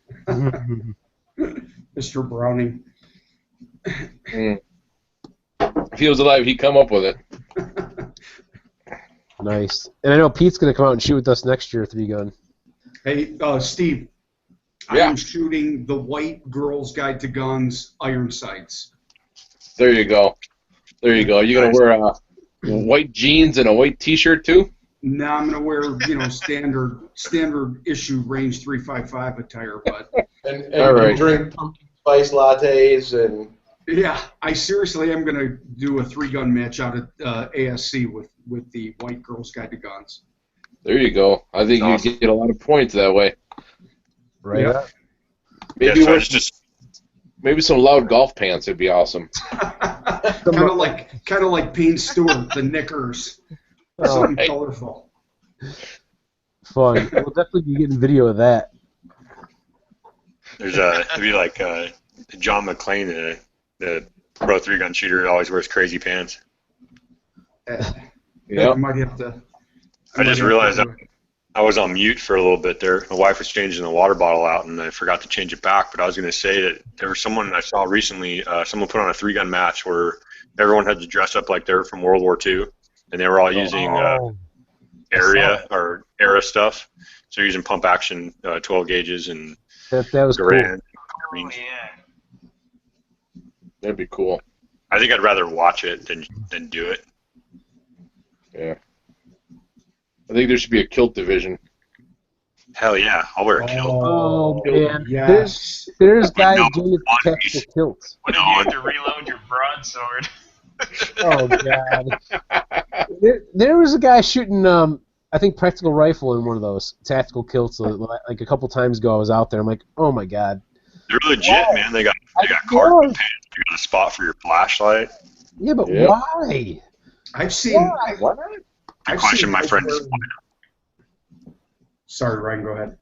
Mr. Browning. If he was alive, he'd come up with it. Nice. And I know Pete's going to come out and shoot with us next year, 3-gun. Hey, Steve. Yeah. I am shooting the White Girl's Guide to Guns iron sights. There you go. You going to wear white jeans and a white T-shirt too? No, I'm going to wear standard issue range 355 attire, but and right. Drink pumpkin spice lattes and. Yeah, I seriously am going to do a 3-gun match out at ASC with the White Girl's Guide to Guns. There you go. I think you get a lot of points that way. Right. Yeah. Maybe some loud golf pants would be awesome. kind of like Payne Stewart, the knickers. Something colorful. Fun. We'll definitely be getting video of that. It'd be like John McClane, the pro 3-gun shooter, always wears crazy pants. Yeah, I might have to. I just realized I was on mute for a little bit there. My wife was changing the water bottle out, and I forgot to change it back. But I was going to say that there was someone I saw recently, someone put on a 3-gun match where everyone had to dress up like they were from World War II, and they were all using era stuff. So using pump action 12 gauges and that was Garand. Cool. Oh, yeah. That'd be cool. I think I'd rather watch it than do it. Yeah. I think there should be a kilt division. Hell yeah, I'll wear a kilt. Oh man, yes. there's guys doing tactical kilts. What if you have to reload your broadsword? Oh god. There was a guy shooting I think practical rifle in one of those tactical kilts like a couple times ago. I was out there. I'm like, oh my god. They're legit, man. They got carpet pants. You got a spot for your flashlight. Yeah, but why? I've seen. Why? The question, my friend, is sorry, Ryan. Go ahead.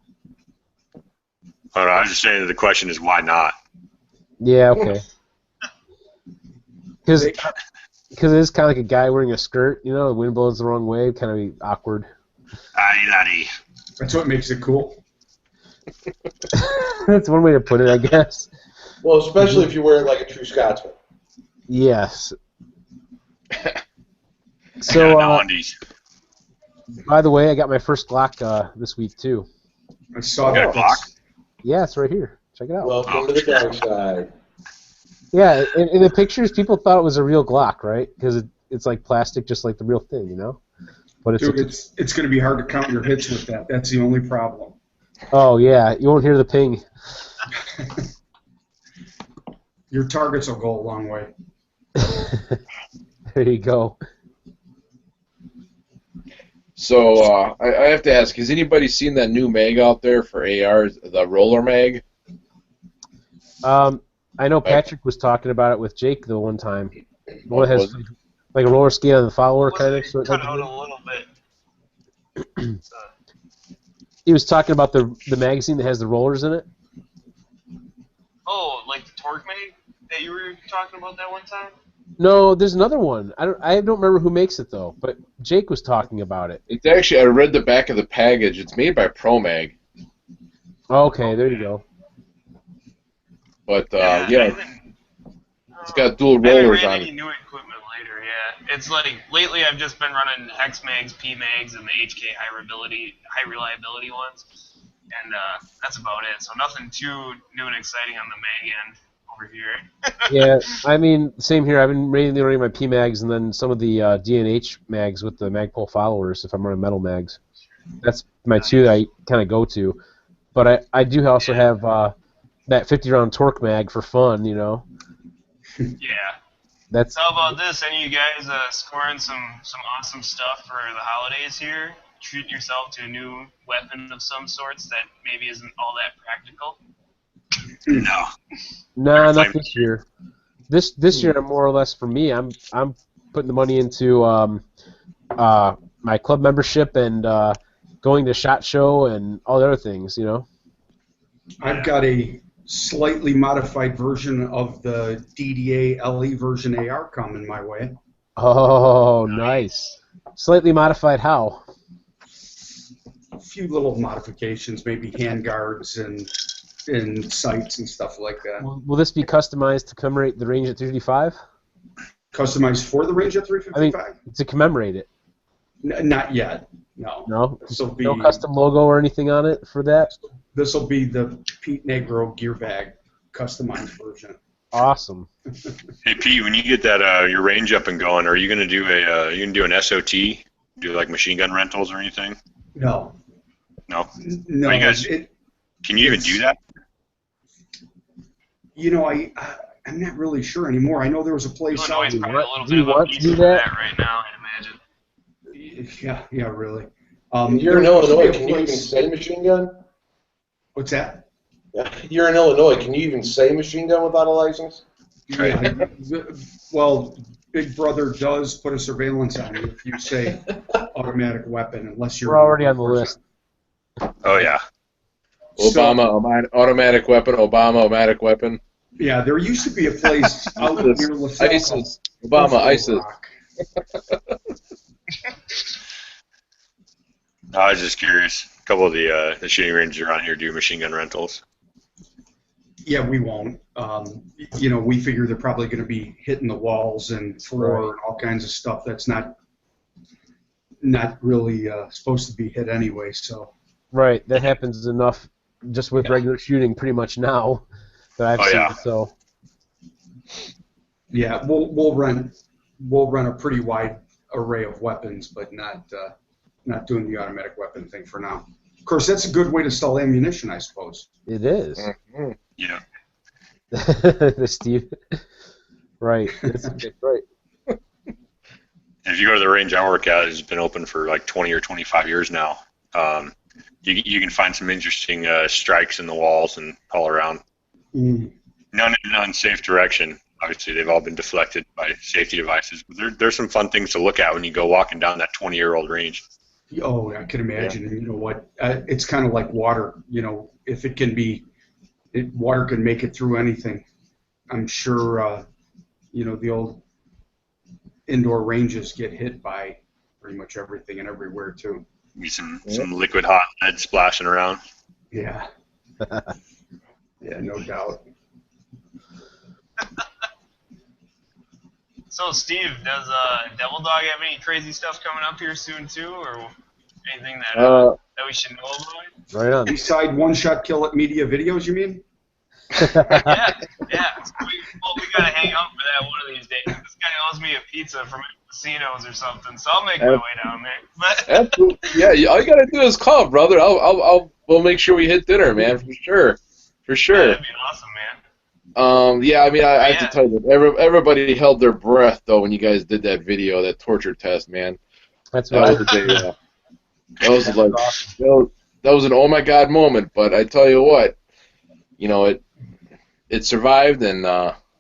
I was just saying that the question is why not? Yeah, okay. Because it's kind of like a guy wearing a skirt. The wind blows the wrong way. Kind of be awkward. Aye. That's what makes it cool. That's one way to put it, I guess. Well, especially if you wear it like a true Scotsman. Yes. So, by the way, I got my first Glock this week too. I saw that. Glock? Yeah, it's right here. Check it out. Welcome to the dark side. Yeah, in the pictures, people thought it was a real Glock, right? Because it's like plastic, just like the real thing, But it's going to be hard to count your hits with that. That's the only problem. Oh yeah, you won't hear the ping. Your targets will go a long way. There you go. So I have to ask: has anybody seen that new mag out there for AR, the roller mag? I know Patrick was talking about it with Jake the one time. One What that was has like a roller skate on the follower Well, kind it of. Sort cut of out thing. a little bit. He was talking about the magazine that has the rollers in it. Oh, like the torque mag that you were talking about that one time? No, there's another one. I don't remember who makes it though, but Jake was talking about it. It's actually, I read the back of the package. It's made by ProMag, Okay, there you go. but I yeah, haven't, it's got dual I haven't rollers ran on any it. new equipment later, yeah. It's like, lately I've just been running Hex mags, P mags, and the HK high reliability ones. And that's about it. So nothing too new and exciting on the mag end over here. Yeah, I mean, same here. I've been mainly running my P mags and then some of the DNH mags with the Magpul followers if I'm running metal mags. That's my two that I kind of go to. But I do also have that 50-round torque mag for fun, you know. Yeah. That's So how about this? Any of you guys scoring some awesome stuff for the holidays here? Treat yourself to a new weapon of some sorts that maybe isn't all that practical? No. nah, not this year. This year, more or less for me, I'm putting the money into my club membership and going to SHOT Show and all the other things, you know. I've got a slightly modified version of the DDA LE version AR coming my way. Oh, nice. Slightly modified how? A few little modifications, maybe hand guards and sights and stuff like that. Will this be customized to commemorate the range at 355? Customized for the Ranger I mean, 355? to commemorate it. Not yet. No. No? This'll be, No custom logo or anything on it for that? This will be the Pete Negro gear bag customized version. Awesome. Hey Pete, when you get that your range up and going, are you gonna do an SOT? Do like machine gun rentals or anything? No. No. No. Are you guys, can you even do that? You know, I'm not really sure anymore. I know there was a place out. Illinois is probably a little Do bit you of a want to beast do for that? that right now, I'd imagine. Yeah, really. You're in there used to be Illinois. a Can you even place- say machine gun? What's that? You're in Illinois. Can you even say machine gun without a license? Yeah, well, Big Brother does put a surveillance on you if you say automatic weapon, unless you're. We're already on the list. Oh yeah. Obama, automatic weapon. Obama, automatic weapon. Yeah, there used to be a place out near LaSalle. ISIS. Obama, Buffalo ISIS. Rock. I was just curious. A couple of the shooting ranges around here do machine gun rentals. Yeah, we won't. You know, we figure they're probably going to be hitting the walls and floor and all kinds of stuff that's not really supposed to be hit anyway. So. Right, that happens enough just with regular shooting pretty much now that I've seen. Yeah. So Yeah, we'll run a pretty wide array of weapons, but not doing the automatic weapon thing for now. Of course, that's a good way to sell ammunition, I suppose. it is. Mm-hmm. Yeah. Steve. Right. That's right. If you go to the range I work at, it's been open for like 20 or 25 years now. You can find some interesting strikes in the walls and all around. Mm. None in an unsafe direction. Obviously, they've all been deflected by safety devices. But there's some fun things to look at when you go walking down that 20-year-old range. Oh, I can imagine. And you know what? It's kind of like water. You know, if it can be, water can make it through anything. I'm sure, you know, the old indoor ranges get hit by pretty much everything and everywhere, too. Be some liquid hot lead splashing around. Yeah. Yeah, no doubt. So, Steve, does Devil Dog have any crazy stuff coming up here soon, too, or anything that we should know about? Right on. Beside one-shot kill at media videos, you mean? Yeah. So we gotta hang out for that one of these days. This guy owes me a pizza from casinos or something, so I'll make my way down there. But Absolutely. Yeah, all you gotta do is call, brother. We'll make sure we hit dinner, man, for sure. For sure. that'd be awesome, man. Yeah, I mean, I have to Yeah. tell you that everybody held their breath though when you guys did that video, that torture test, man. That's That what was I. that was That like was awesome. that was an oh my god moment. But I tell you what, you know, it survived, and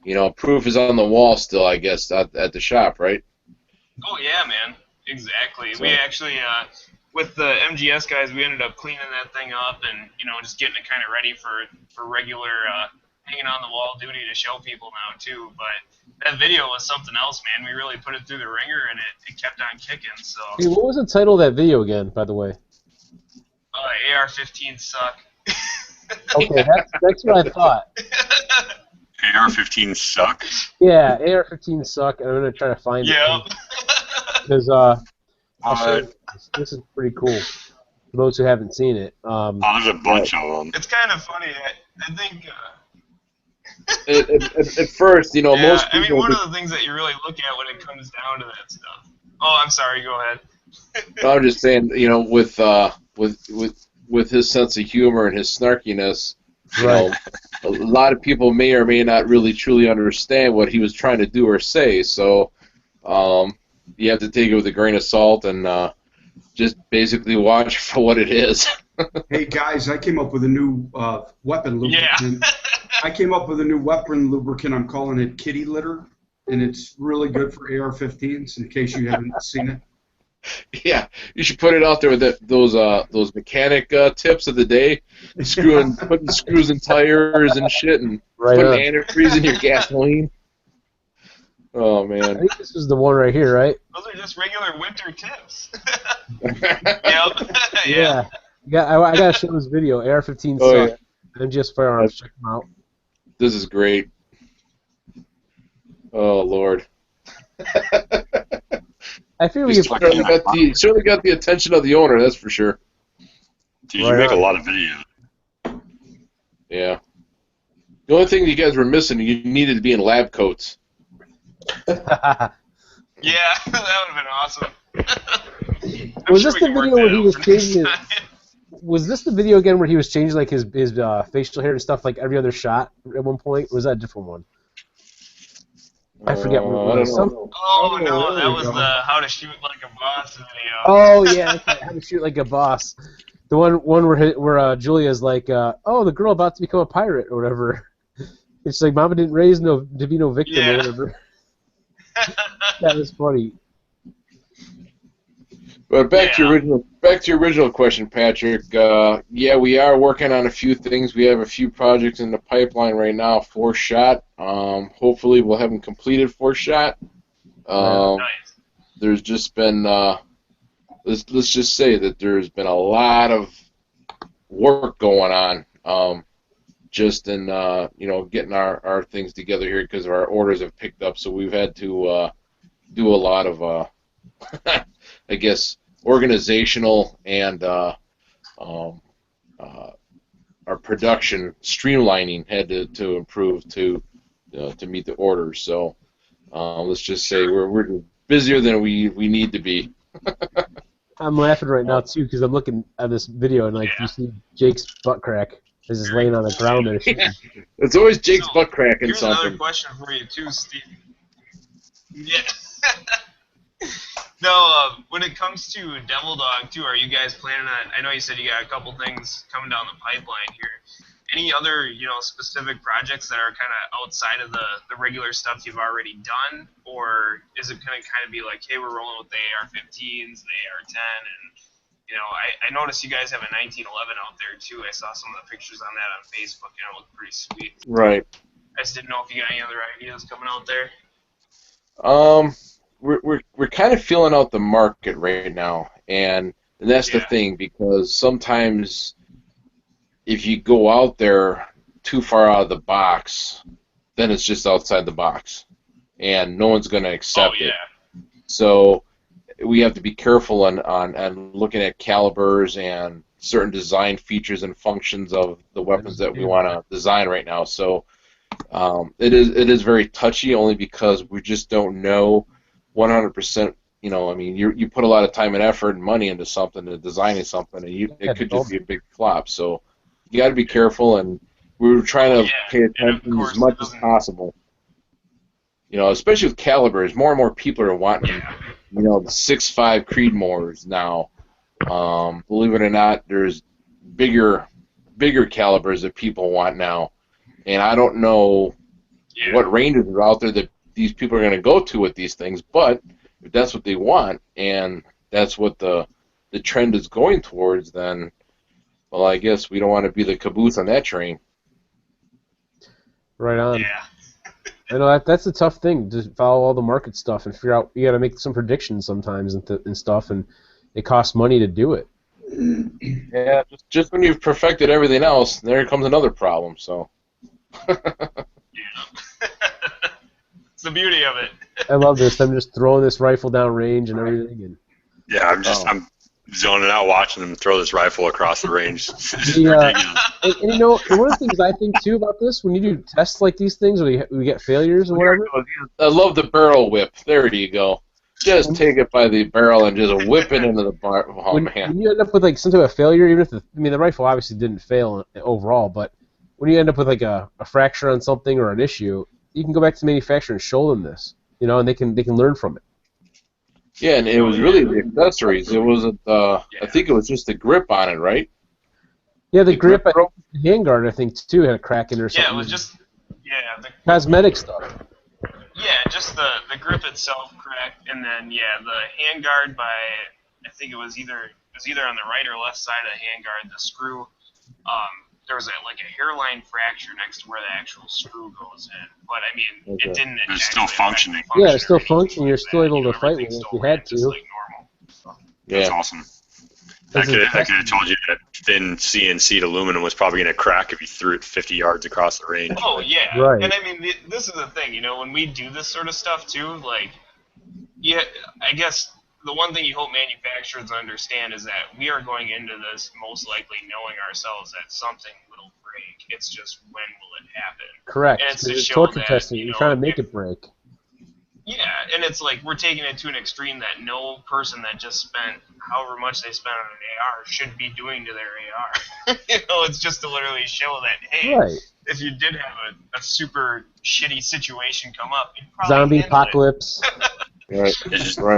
you know, proof is on the wall still, I guess, at the shop, right? Oh yeah, man. Exactly. So We actually, with the MGS guys, we ended up cleaning that thing up and just getting it kind of ready for regular hanging on the wall duty to show people now too. But that video was something else, man. We really put it through the ringer and it kept on kicking. So Hey, what was the title of that video again, by the way? AR-15 suck. Okay, that's what I thought. AR-15 suck. Yeah, AR-15 suck. I'm gonna try to find Yep. it because I'll show you. This is pretty cool for those who haven't seen it. There's a bunch of them. It's kind of funny. I think. at first, you know, Yeah, most I mean, people. one of the things that you really look at when it comes down to that stuff. Oh, I'm sorry. Go ahead. I'm just saying, you know, with his sense of humor and his snarkiness, you Right. know, a lot of people may or may not really truly understand what he was trying to do or say. So you have to take it with a grain of salt and just basically watch for what it is. Hey guys, I came up with a new weapon lubricant. Yeah. I came up with a new weapon lubricant. I'm calling it kitty litter, and it's really good for AR-15s. In case you haven't seen it. Yeah, you should put it out there with those mechanic tips of the day, putting screws in tires and shit, and Right putting on. antifreeze in your gasoline. Oh I man. think this is the one right here, right? Those are just regular winter tips. Yep. Yeah. I gotta show this video. AR-15 Oh, suck. MGS Firearms. Check them out. This is great. Oh Lord. I feel we Just could. like- Certainly got the attention of the owner, that's for sure. Dude, you Right make a on. lot of videos. Yeah. The only thing you guys were missing, you needed to be in lab coats. Yeah, that would have been awesome. I'm Was sure this we the can work video that where he out was for next changing his? time. Was this the video again where he was changing like his facial hair and stuff like every other shot at one point? Or was that a different one? I forget what it I was. don't know. Oh, Oh, no, there that we was go. the How to Shoot Like a Boss video. Oh yeah, that's right. How to Shoot Like a Boss. The one where Julia's like, oh, the girl about to become a pirate or whatever. It's like Mama didn't raise to be no victim Yeah. or whatever. That was funny. But back to Yeah. your original question, Patrick. Yeah, we are working on a few things. We have a few projects in the pipeline right now for shot. Hopefully, we'll have them completed for shot. Nice. There's just been let's just say that there's been a lot of work going on. Just in getting our things together here because our orders have picked up. So we've had to do a lot of I guess organizational and our production streamlining had to improve to meet the orders. So let's just say we're busier than we need to be. I'm laughing right now too because I'm looking at this video and like you see Jake's butt crack is just laying on the ground there. Yeah. It's always Jake's So, butt cracking Here's another something. question for you too, Steve. Yeah. No, when it comes to Devil Dog too, are you guys planning on? I know you said you got a couple things coming down the pipeline here. Any other, specific projects that are kind of outside of the regular stuff you've already done, or is it going to kind of be like, hey, we're rolling with the AR-15s, the AR-10, and I noticed you guys have a 1911 out there too. I saw some of the pictures on that on Facebook, and it looked pretty sweet. Right. I just didn't know if you got any other ideas coming out there. We're kind of feeling out the market right now, and that's the Yeah. thing, because sometimes if you go out there too far out of the box, then it's just outside the box, and no one's going to accept Oh yeah. it. So we have to be careful on looking at calibers and certain design features and functions of the weapons that we want to design right now. So it is very touchy, only because we just don't know 100%. I mean, you put a lot of time and effort and money into something, to designing something, and it could just be a big flop. So you got to be careful, and we were trying to pay and of attention course as much it as doesn't- possible. You know, especially with calibers, more and more people are wanting, you know, the 6.5 Creedmoors now. Believe it or not, there's bigger calibers that people want now, and I don't know what ranges are out there that these people are going to go to with these things, but if that's what they want and that's what the trend is going towards, then, well, I guess we don't want to be the caboose on that train. Right on. Yeah. I know that's a tough thing to follow all the market stuff and figure out. You got to make some predictions sometimes and stuff, and it costs money to do it. Yeah, just when you've perfected everything else, there comes another problem. So. It's the beauty of it. I love this. I'm just throwing this rifle down range and everything. And Yeah, I'm zoning out watching them throw this rifle across the range. It's Yeah. ridiculous. And you know, one of the things I think too about this, when you do tests like these things, where we get failures or whatever. I love the barrel whip. There you go. Just take it by the barrel and just whip it into the bar. Oh, when man. you end up with like some type of failure, even if the rifle obviously didn't fail overall, but when you end up with like a fracture on something or an issue, you can go back to the manufacturer and show them this, you know, and they can learn from it. Yeah, and it was really the accessories. It wasn't. I think it was just the grip on it, right? Yeah, the grip, broke. the handguard, I think too had a crack in there or something. Yeah, it was just the cosmetic stuff. just the grip itself cracked, and then the handguard by I think it was either on the right or left side of the handguard. The screw, there was a hairline fracture next to where the actual screw goes in. But I mean, it didn't. It's still functioning. Yeah, it's still functioning. You're still able to fight with it if you had to. Like normal. So. That's awesome. I could have told you that thin CNC aluminum was probably going to crack if you threw it 50 yards across the range. Oh, yeah. Right. And I mean, this is the thing, you know, when we do this sort of stuff, too, like, I guess the one thing you hope manufacturers understand is that we are going into this most likely knowing ourselves that something will break. It's just when will it happen? Correct. And it's to It's show torture that, testing. You're trying to make it break. Yeah, and it's like we're taking it to an extreme that no person that just spent however much they spent on an AR should be doing to their AR. You know, it's just to literally show that, hey, Right. if you did have a super shitty situation come up, you'd probably Zombie handle it. apocalypse. Right.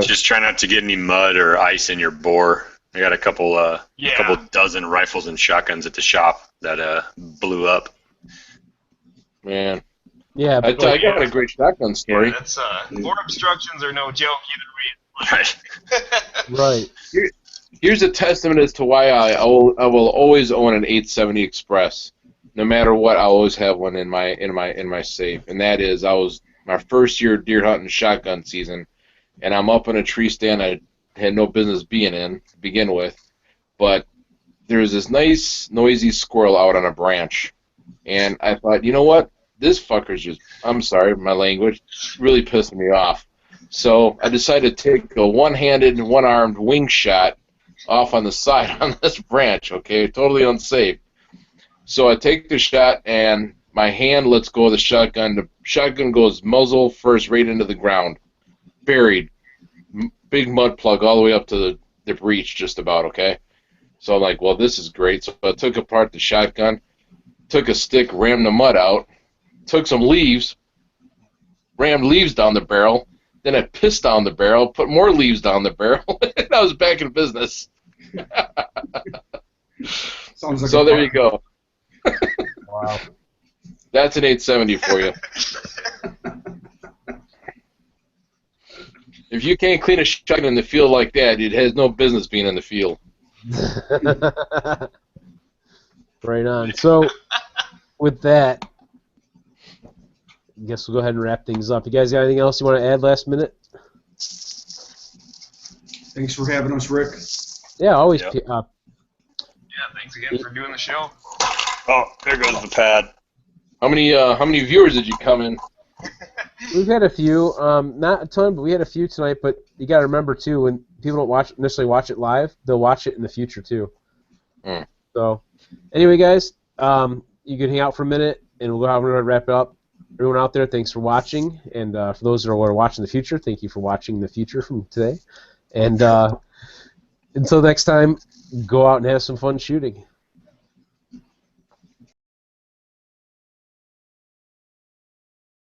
Just try not to get any mud or ice in your bore. I got a couple dozen rifles and shotguns at the shop that blew up. Man. Yeah, I got a great shotgun story. Yeah, that's bore obstructions are no joke either way. Right. right. Here's a testament as to why I will always own an 870 Express, no matter what. I always have one in my safe, and that is I was my first year deer hunting shotgun season, and I'm up in a tree stand I had no business being in to begin with, but there's this nice noisy squirrel out on a branch, and I thought, you know what? This fucker's just, I'm sorry, my language, really pissing me off. So I decided to take a one-handed and one-armed wing shot off on the side on this branch, okay? Totally unsafe. So I take the shot, and my hand lets go of the shotgun. The shotgun goes muzzle first right into the ground. Buried. Big mud plug all the way up to the breech just about, okay? So I'm like, well, this is great. So I took apart the shotgun, took a stick, rammed the mud out, took some leaves, rammed leaves down the barrel, then I pissed down the barrel, put more leaves down the barrel, and I was back in business. Sounds like So there you go. Wow. That's an 870 for you. If you can't clean a shotgun in the field like that, it has no business being in the field. Right on. So, with that, I guess we'll go ahead and wrap things up. You guys got anything else you want to add last minute? Thanks for having us, Rick. Yeah, always. Yep. Yeah, thanks again for doing the show. Oh, there goes the pad. How many viewers did you come in? We've had a few, not a ton, but we had a few tonight. But you got to remember too, when people don't necessarily watch it live, they'll watch it in the future too. Mm. So, anyway, guys, you can hang out for a minute, and we're going to wrap it up. Everyone out there, thanks for watching, and for those that are watching the future, thank you for watching the future from today. And until next time, go out and have some fun shooting.